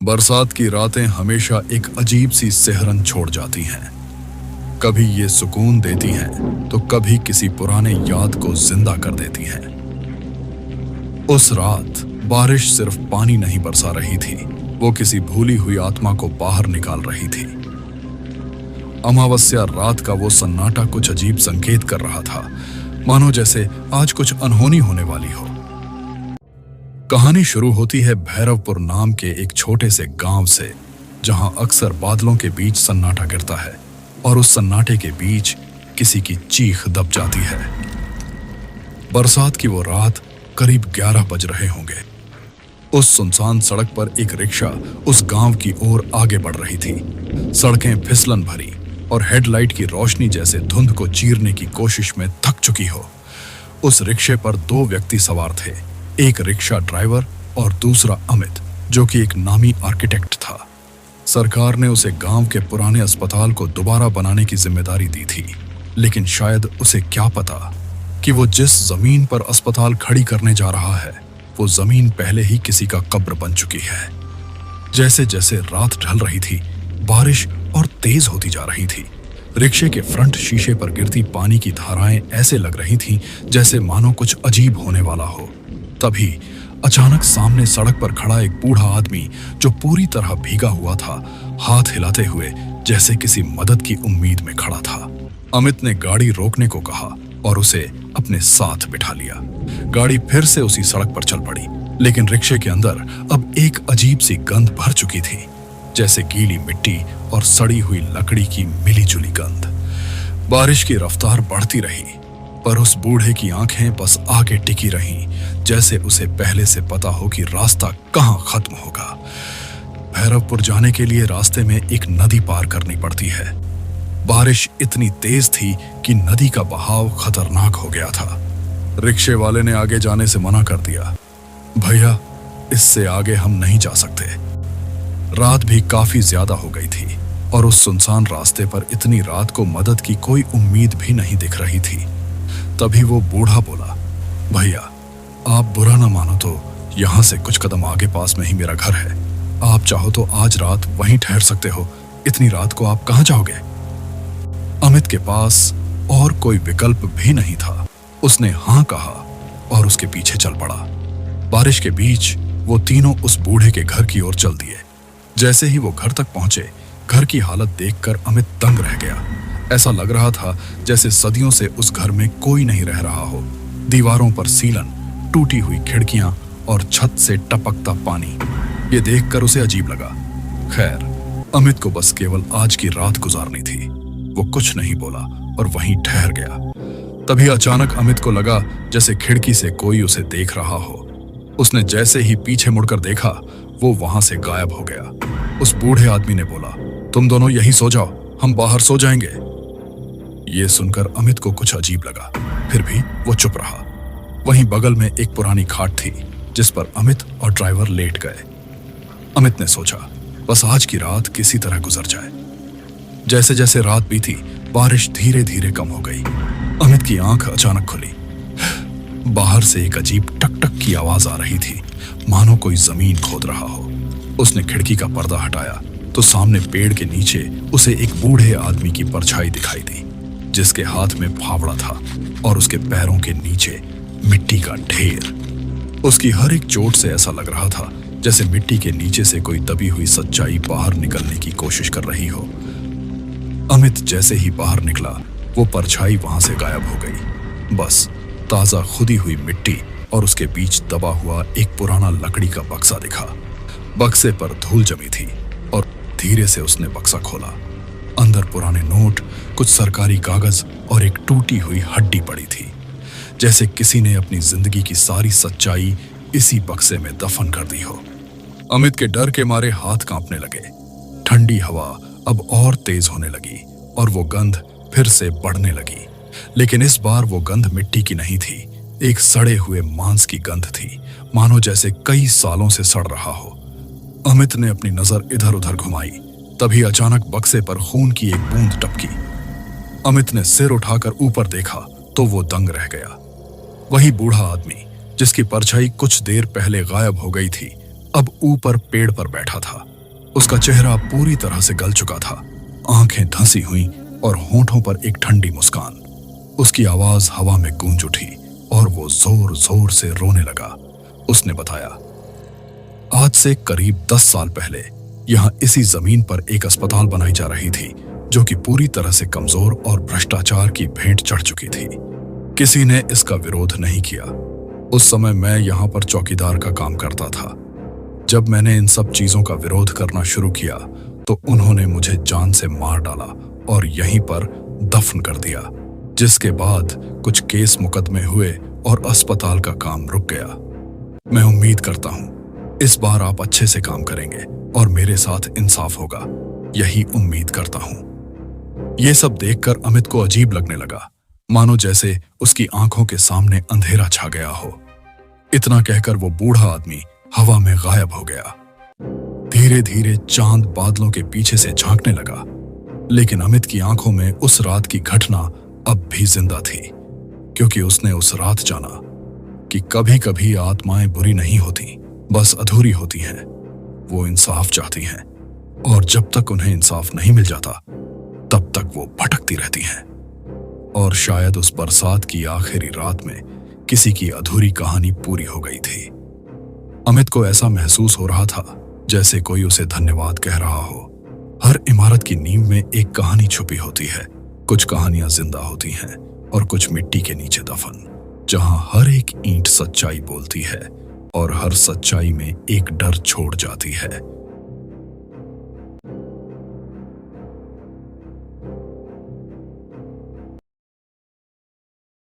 बरसात की रातें हमेशा एक अजीब सी सिहरन छोड़ जाती हैं। कभी ये सुकून देती हैं तो कभी किसी पुराने याद को जिंदा कर देती हैं। उस रात बारिश सिर्फ पानी नहीं बरसा रही थी, वो किसी भूली हुई आत्मा को बाहर निकाल रही थी। अमावस्या रात का वो सन्नाटा कुछ अजीब संकेत कर रहा था, मानो जैसे आज कुछ अनहोनी होने वाली हो। कहानी शुरू होती है भैरवपुर नाम के एक छोटे से गांव से, जहां अक्सर बादलों के बीच सन्नाटा गिरता है और उस सन्नाटे के बीच किसी की चीख दब जाती है। बरसात की वो रात करीब 11 बज रहे होंगे। उस सुनसान सड़क पर एक रिक्शा उस गांव की ओर आगे बढ़ रही थी। सड़कें फिसलन भरी और हेडलाइट की रोशनी जैसे धुंध को चीरने की कोशिश में थक चुकी हो। उस रिक्शे पर 2 व्यक्ति सवार थे, एक रिक्शा ड्राइवर और दूसरा अमित, जो कि एक नामी आर्किटेक्ट था। सरकार ने उसे गांव के पुराने अस्पताल को दोबारा बनाने की जिम्मेदारी दी थी, लेकिन शायद उसे क्या पता कि वो जिस जमीन पर अस्पताल खड़ी करने जा रहा है, वो जमीन पहले ही किसी का कब्र बन चुकी है। जैसे जैसे रात ढल रही थी, बारिश और तेज होती जा रही थी। रिक्शे के फ्रंट शीशे पर गिरती पानी की धाराएं ऐसे लग रही थीं जैसे मानो कुछ अजीब होने वाला हो। तभी अचानक सामने सड़क पर खड़ा एक बूढ़ा आदमी, जो पूरी तरह भीगा हुआ था, हाथ हिलाते हुए जैसे किसी मदद की उम्मीद में खड़ा था। अमित ने गाड़ी रोकने को कहा और उसे अपने साथ बिठा लिया। गाड़ी फिर से उसी सड़क पर चल पड़ी, लेकिन रिक्शे के अंदर अब एक अजीब सी गंध भर चुकी थी, जैसे गीली मिट्टी और सड़ी हुई लकड़ी की मिलीजुली गंध। बारिश की रफ्तार बढ़ती रही, पर उस बूढ़े की आंखें बस आगे टिकी रहीं, जैसे उसे पहले से पता हो कि रास्ता कहां खत्म होगा। भैरवपुर जाने के लिए रास्ते में एक नदी पार करनी पड़ती है। बारिश इतनी तेज थी कि नदी का बहाव खतरनाक हो गया था। रिक्शे वाले ने आगे जाने से मना कर दिया। भैया, इससे आगे हम नहीं जा सकते। रात भी काफी ज्यादा हो गई थी और उस सुनसान रास्ते पर इतनी रात को मदद की कोई उम्मीद भी नहीं दिख रही थी। तभी वो बूढ़ा बोला, भैया, आप बुरा ना मानो तो यहाँ से कुछ कदम आगे पास में ही मेरा घर है। आप चाहो तो आज रात वहीं ठहर सकते हो। इतनी रात को आप कहाँ जाओगे? अमित के पास और कोई विकल्प भी नहीं था। उसने हाँ कहा और उसके पीछे चल पड़ा। बारिश के बीच वो तीनों उस बूढ़े के घर की ओर चल दिए। जैसे ही वो घर तक पहुंचे, घर की हालत देखकर अमित दंग रह गया। ऐसा लग रहा था जैसे सदियों से उस घर में कोई नहीं रह रहा हो। दीवारों पर सीलन, टूटी हुई खिड़कियां और छत से टपकता पानी, ये देखकर उसे अजीब लगा। खैर, अमित को बस केवल आज की रात गुजारनी थी। वो कुछ नहीं बोला और वहीं ठहर गया। तभी अचानक अमित को लगा जैसे खिड़की से कोई उसे देख रहा हो। उसने जैसे ही पीछे मुड़कर देखा, वो वहां से गायब हो गया। उस बूढ़े आदमी ने बोला, तुम दोनों यहीं सो जाओ, हम बाहर सो जाएंगे। ये सुनकर अमित को कुछ अजीब लगा, फिर भी वो चुप रहा। वहीं बगल में एक पुरानी खाट थी, जिस पर अमित और ड्राइवर लेट गए। अमित ने सोचा, बस आज की रात किसी तरह गुजर जाए। जैसे जैसे रात बीती, बारिश धीरे धीरे कम हो गई। अमित की आंख अचानक खुली। बाहर से एक अजीब टक टक की आवाज आ रही थी, मानो कोई जमीन खोद रहा हो। उसने खिड़की का पर्दा हटाया तो सामने पेड़ के नीचे उसे एक बूढ़े आदमी की परछाई दिखाई दी, जिसके हाथ में फावड़ा था और उसके पैरों के नीचे मिट्टी का ढेर। उसकी हर एक चोट से ऐसा लग रहा था जैसे मिट्टी के नीचे से कोई दबी हुई सच्चाई बाहर निकलने की कोशिश कर रही हो। अमित जैसे ही बाहर निकला, वो परछाई वहां से गायब हो गई। बस ताजा खुदी हुई मिट्टी और उसके बीच दबा हुआ एक पुराना लकड़ी का बक्सा दिखा। बक्से पर धूल जमी थी और धीरे से उसने बक्सा खोला। अंदर पुराने नोट, कुछ सरकारी कागज और एक टूटी हुई हड्डी पड़ी थी, जैसे किसी ने अपनी जिंदगी की सारी सच्चाई इसी बक्से में दफन कर दी हो। अमित के डर के मारे हाथ कांपने लगे। ठंडी हवा अब और तेज होने लगी और वो गंध फिर से बढ़ने लगी, लेकिन इस बार वो गंध मिट्टी की नहीं थी, एक सड़े हुए मांस की गंध थी, मानो जैसे कई सालों से सड़ रहा हो। अमित ने अपनी नजर इधर उधर घुमाई, तभी अचानक बक्से पर खून की एक बूंद टपकी। अमित ने सिर उठाकर ऊपर देखा तो वो दंग रह गया। वही बूढ़ा आदमी जिसकी परछाई कुछ देर पहले गायब हो गई थी, अब ऊपर पेड़ पर बैठा था। उसका चेहरा पूरी तरह से गल चुका था, आंखें धंसी हुई और होंठों पर एक ठंडी मुस्कान। उसकी आवाज हवा में गूंज उठी और वो जोर जोर से रोने लगा। उसने बताया, आज से करीब 10 साल पहले यहाँ इसी जमीन पर एक अस्पताल बनाई जा रही थी जो कि पूरी तरह से कमजोर और भ्रष्टाचार की भेंट चढ़ चुकी थी। किसी ने इसका विरोध नहीं किया। उस समय मैं यहाँ पर चौकीदार का काम करता था। जब मैंने इन सब चीजों का विरोध करना शुरू किया तो उन्होंने मुझे जान से मार डाला और यहीं पर दफन कर दिया, जिसके बाद कुछ केस मुकदमे हुए और अस्पताल का काम रुक गया। मैं उम्मीद करता हूं इस बार आप अच्छे से काम करेंगे और मेरे साथ इंसाफ होगा, यही उम्मीद करता हूं। ये सब देखकर अमित को अजीब लगने लगा, मानो जैसे उसकी आंखों के सामने अंधेरा छा गया हो। इतना कहकर वो बूढ़ा आदमी हवा में गायब हो गया। धीरे धीरे चांद बादलों के पीछे से झांकने लगा, लेकिन अमित की आंखों में उस रात की घटना अब भी जिंदा थी, क्योंकि उसने उस रात जाना कि कभी कभी आत्माएं बुरी नहीं होती, बस अधूरी होती हैं। वो इंसाफ चाहती हैं और जब तक उन्हें इंसाफ नहीं मिल जाता तब तक वो भटकती रहती हैं। और शायद उस बरसात की आखिरी रात में किसी की अधूरी कहानी पूरी हो गई थी। अमित को ऐसा महसूस हो रहा था जैसे कोई उसे धन्यवाद कह रहा हो। हर इमारत की नींव में एक कहानी छुपी होती है। कुछ कहानियां जिंदा होती हैं और कुछ मिट्टी के नीचे दफन, जहां हर एक ईंट सच्चाई बोलती है और हर सच्चाई में एक डर छोड़ जाती है।